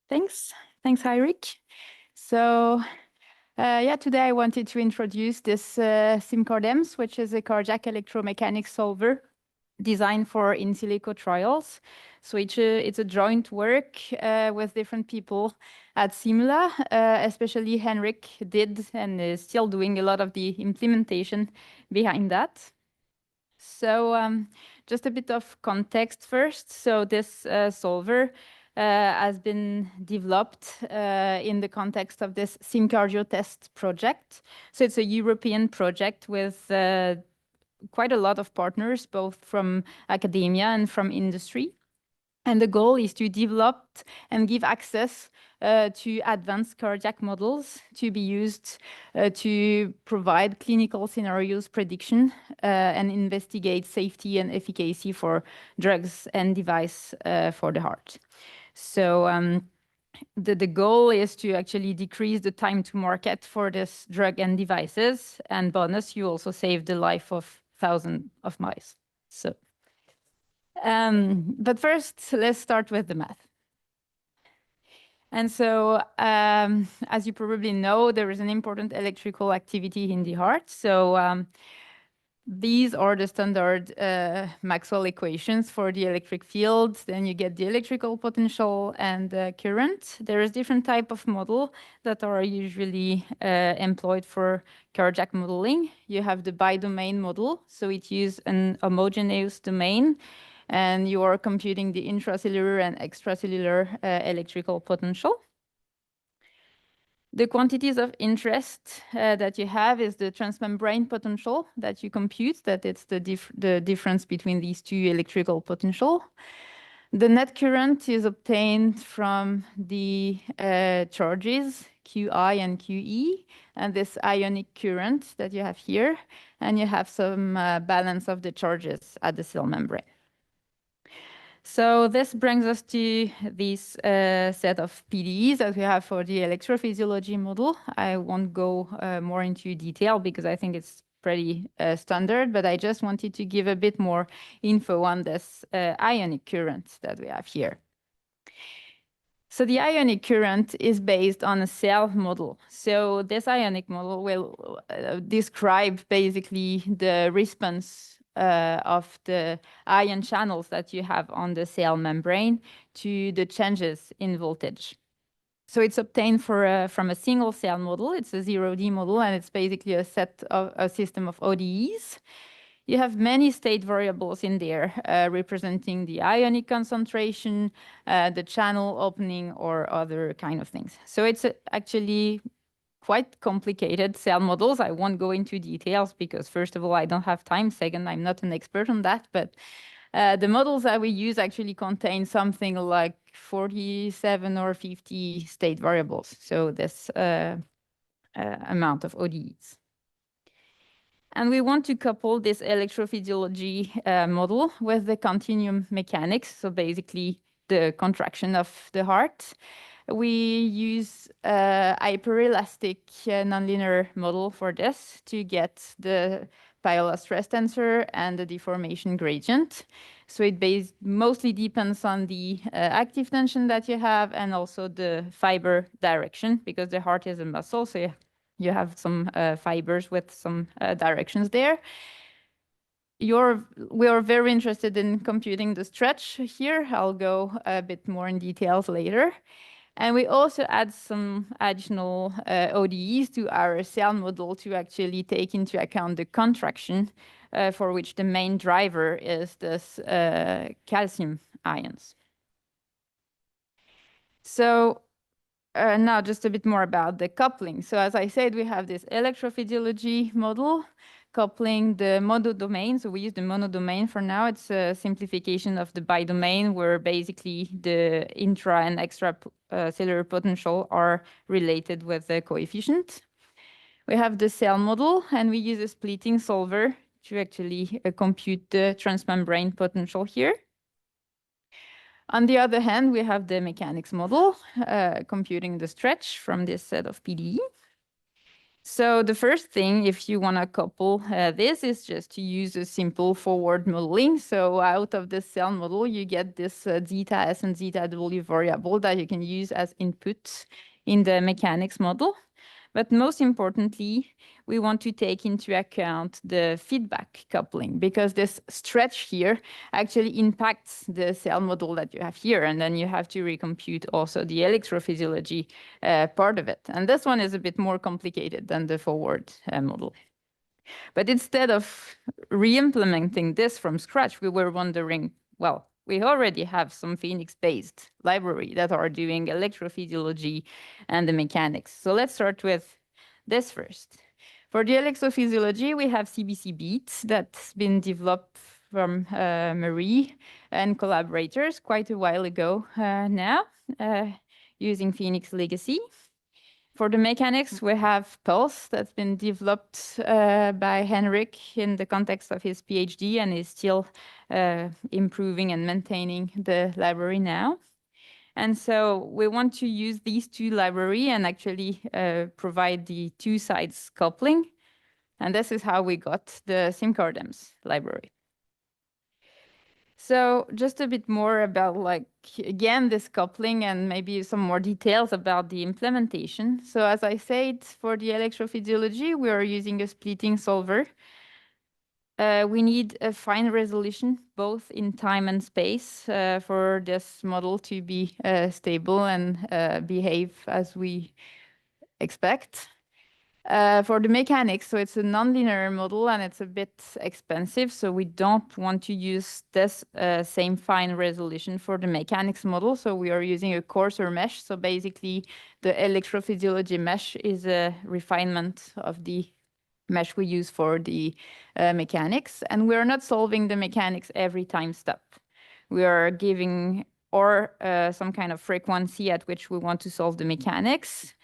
Thanks. Thanks, Hyrik. So, today I wanted to introduce this SimCardEMS, which is a cardiac electromechanics solver designed for in silico trials. So it's a joint work with different people at Simula, especially Henrik did and is still doing a lot of the implementation behind that. So just a bit of context first. So this solver has been developed in the context of this SimCardio test project. So it's a European project with quite a lot of partners, both from academia and from industry. And the goal is to develop and give access to advanced cardiac models to be used to provide clinical scenarios prediction and investigate safety and efficacy for drugs and device for the heart. So the goal is to actually decrease the time to market for this drug and devices. And bonus, you also save the life of thousands of mice. But first, let's start with the math. And so, as you probably know, there is an important electrical activity in the heart. So these are the standard Maxwell equations for the electric field. Then you get the electrical potential and the current. There is different type of model that are usually employed for cardiac modeling. You have the bi-domain model. So it uses an homogeneous domain, and you are computing the intracellular and extracellular electrical potential. The quantities of interest that you have is the transmembrane potential that you compute, that it's the difference between these two electrical potential. The net current is obtained from the charges Qi and Qe, and this ionic current that you have here, and you have some balance of the charges at the cell membrane. So this brings us to this set of PDEs that we have for the electrophysiology model. I won't go more into detail because I think it's pretty standard, but I just wanted to give a bit more info on this ionic current that we have here. So the ionic current is based on a cell model. So this ionic model will describe basically the response of the ion channels that you have on the cell membrane to the changes in voltage. So it's obtained from a single cell model. It's a 0D model, and it's basically a system of ODEs. You have many state variables in there representing the ionic concentration, the channel opening, or other kind of things. So it's actually quite complicated cell models. I won't go into details because, first of all, I don't have time. Second, I'm not an expert on that. But the models that we use actually contain something like 47 or 50 state variables. So this amount of ODEs. And we want to couple this electrophysiology model with the continuum mechanics. So basically the contraction of the heart. We use a hyperelastic nonlinear model for this to get the Payola stress tensor and the deformation gradient. So it mostly depends on the active tension that you have and also the fiber direction, because the heart is a muscle. So you have some fibers with some directions there. We are very interested in computing the stretch here. I'll go a bit more in details later. And we also add some additional ODEs to our cell model to actually take into account the contraction for which the main driver is this calcium ions. So now just a bit more about the coupling. So as I said, we have this electrophysiology model coupling the monodomain. So we use the monodomain for now. It's a simplification of the bidomain where basically the intra and extracellular potential are related with the coefficient. We have the cell model, and we use a splitting solver to actually compute the transmembrane potential here. On the other hand, we have the mechanics model computing the stretch from this set of PDE. So the first thing, if you want to couple this, is just to use a simple forward modeling. So out of the cell model, you get this zeta S and zeta W variable that you can use as input in the mechanics model. But most importantly, we want to take into account the feedback coupling, because this stretch here actually impacts the cell model that you have here. And then you have to recompute also the electrophysiology part of it. And this one is a bit more complicated than the forward model. But instead of re-implementing this from scratch, we were wondering, well, we already have some Phoenix-based library that are doing electrophysiology and the mechanics. So let's start with this first. For the electrophysiology, we have CBC Beat that's been developed from Marie and collaborators quite a while ago now, using Phoenix Legacy. For the mechanics, we have Pulse that's been developed by Henrik in the context of his PhD and is still improving and maintaining the library now. And so we want to use these two libraries and actually provide the two sides coupling. And this is how we got the SimCardEMS library. So just a bit more about, like, again, this coupling and maybe some more details about the implementation. So as I said, for the electrophysiology, we are using a splitting solver. We need a fine resolution, both in time and space, for this model to be stable and behave as we expect. For the mechanics, so it's a nonlinear model and it's a bit expensive, so we don't want to use this same fine resolution for the mechanics model, so we are using a coarser mesh. So basically, the electrophysiology mesh is a refinement of the mesh we use for the mechanics, and we're not solving the mechanics every time step. We are giving or some kind of frequency at which we want to solve the mechanics,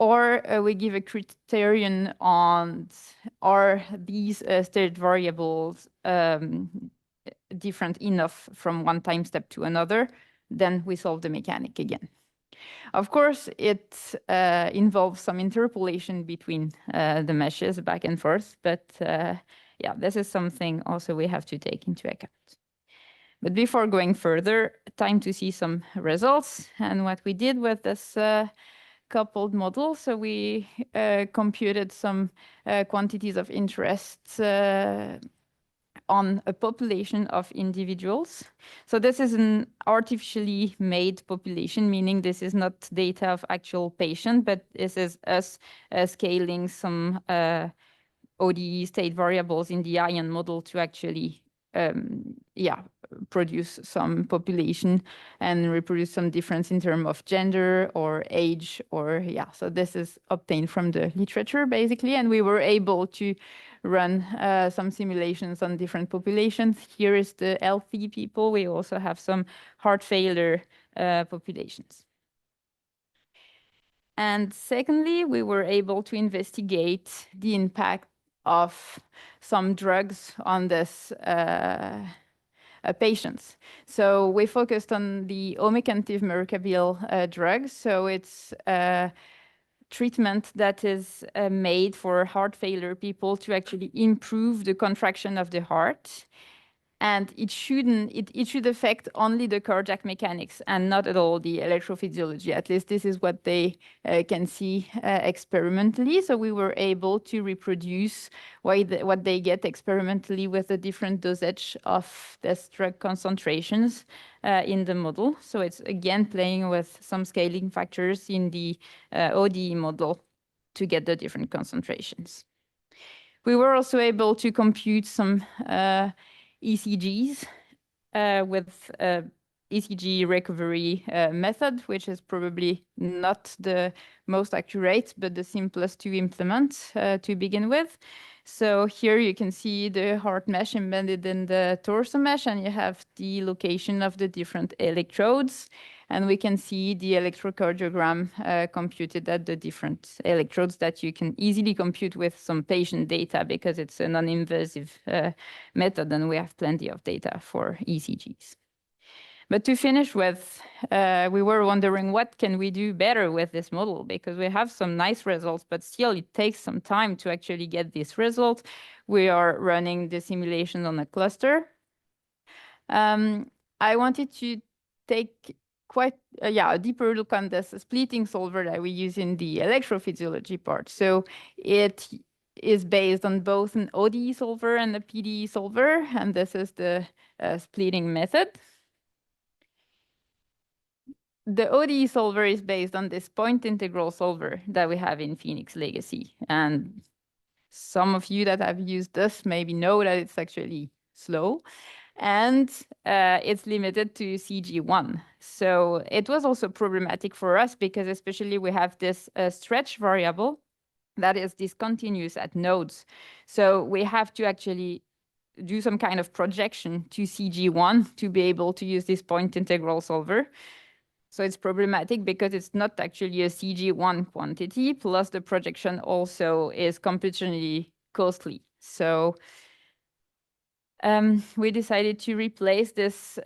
or we give a criterion on are these state variables different enough from one time step to another, then we solve the mechanic again. Of course, it involves some interpolation between the meshes back and forth, but yeah, this is something also we have to take into account. But before going further, time to see some results and what we did with this coupled model. So we computed some quantities of interest on a population of individuals. So this is an artificially made population, meaning this is not data of actual patient, but this is us scaling some ODE state variables in the ion model to actually produce some population and reproduce some difference in terms of gender or age, or so this is obtained from the literature basically, and we were able to run some simulations on different populations. Here is the healthy people. We also have some heart failure populations. And secondly, we were able to investigate the impact of some drugs on this patients. So we focused on the omecamtiv mecarbil drug. So it's a treatment that is made for heart failure people to actually improve the contraction of the heart. And it should affect only the cardiac mechanics and not at all the electrophysiology. At least this is what they can see experimentally. So we were able to reproduce what they get experimentally with a different dosage of this drug concentrations in the model. So it's again playing with some scaling factors in the ODE model to get the different concentrations. We were also able to compute some ECGs with ECG recovery method, which is probably not the most accurate, but the simplest to implement to begin with. So here you can see the heart mesh embedded in the torso mesh, and you have the location of the different electrodes. And we can see the electrocardiogram computed at the different electrodes that you can easily compute with some patient data because it's a non-invasive method, and we have plenty of data for ECGs. But to finish with, we were wondering what can we do better with this model, because we have some nice results, but still it takes some time to actually get this result. We are running the simulation on a cluster. I wanted to take quite a deeper look on this splitting solver that we use in the electrophysiology part. So it is based on both an ODE solver and a PDE solver, and this is the splitting method. The ODE solver is based on this point integral solver that we have in Phoenix Legacy. And some of you that have used this maybe know that it's actually slow. And it's limited to CG1. So it was also problematic for us because especially we have this stretch variable that is discontinuous at nodes. So we have to actually do some kind of projection to CG1 to be able to use this point integral solver. So it's problematic because it's not actually a CG1 quantity, plus the projection also is computationally costly. So we decided to replace this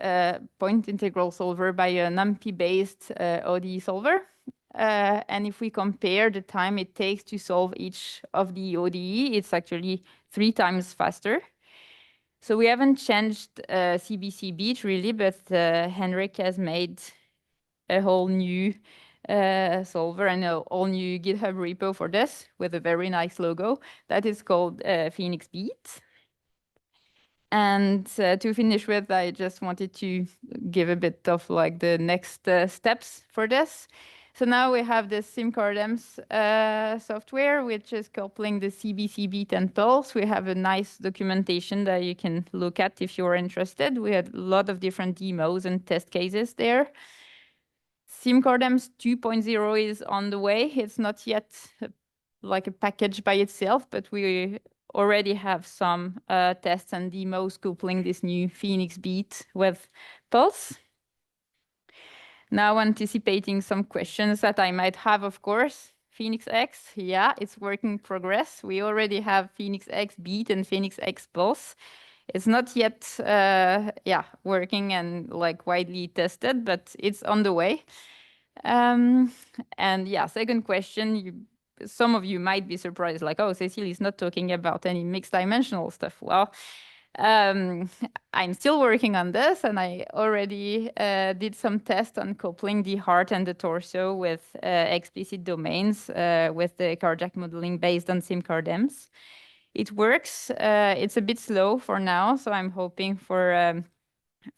point integral solver by a NumPy-based ODE solver. And if we compare the time it takes to solve each of the ODE, it's actually 3 times faster. So we haven't changed CBC beat really, but Henrik has made a whole new solver and a whole new GitHub repo for this with a very nice logo that is called Phoenix Beat. And to finish with, I just wanted to give a bit of like the next steps for this. So now we have this SimCardEMS software, which is coupling the CBC beat and pulse. We have a nice documentation that you can look at if you're interested. We had a lot of different demos and test cases there. SimCardEMS 2.0 is on the way. It's not yet like a package by itself, but we already have some tests and demos coupling this new Phoenix Beat with Pulse. Now anticipating some questions that I might have, of course. Phoenix X, yeah, it's work in progress. We already have Phoenix X Beat and Phoenix X Pulse. It's not yet working and like widely tested, but it's on the way. And yeah, second question, some of you might be surprised, like, oh, Cécile is not talking about any mixed dimensional stuff. Well, I'm still working on this, and I already did some tests on coupling the heart and the torso with explicit domains with the cardiac modeling based on SimCardEMS. It works. It's a bit slow for now, so I'm hoping for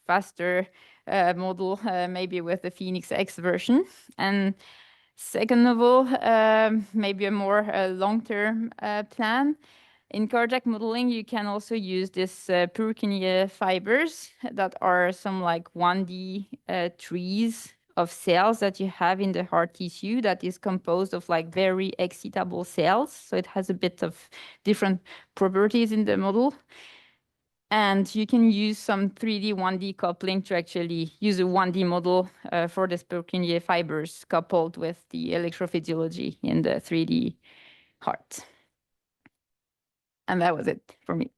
faster model, maybe with the Phoenix X version. And second of all, maybe a more long-term plan. In cardiac modeling, you can also use this Purkinje fibers that are some like 1D trees of cells that you have in the heart tissue that is composed of like very excitable cells. So it has a bit of different properties in the model. And you can use some 3D, 1D coupling to actually use a 1D model for the Purkinje fibers coupled with the electrophysiology in the 3D heart. And that was it for me.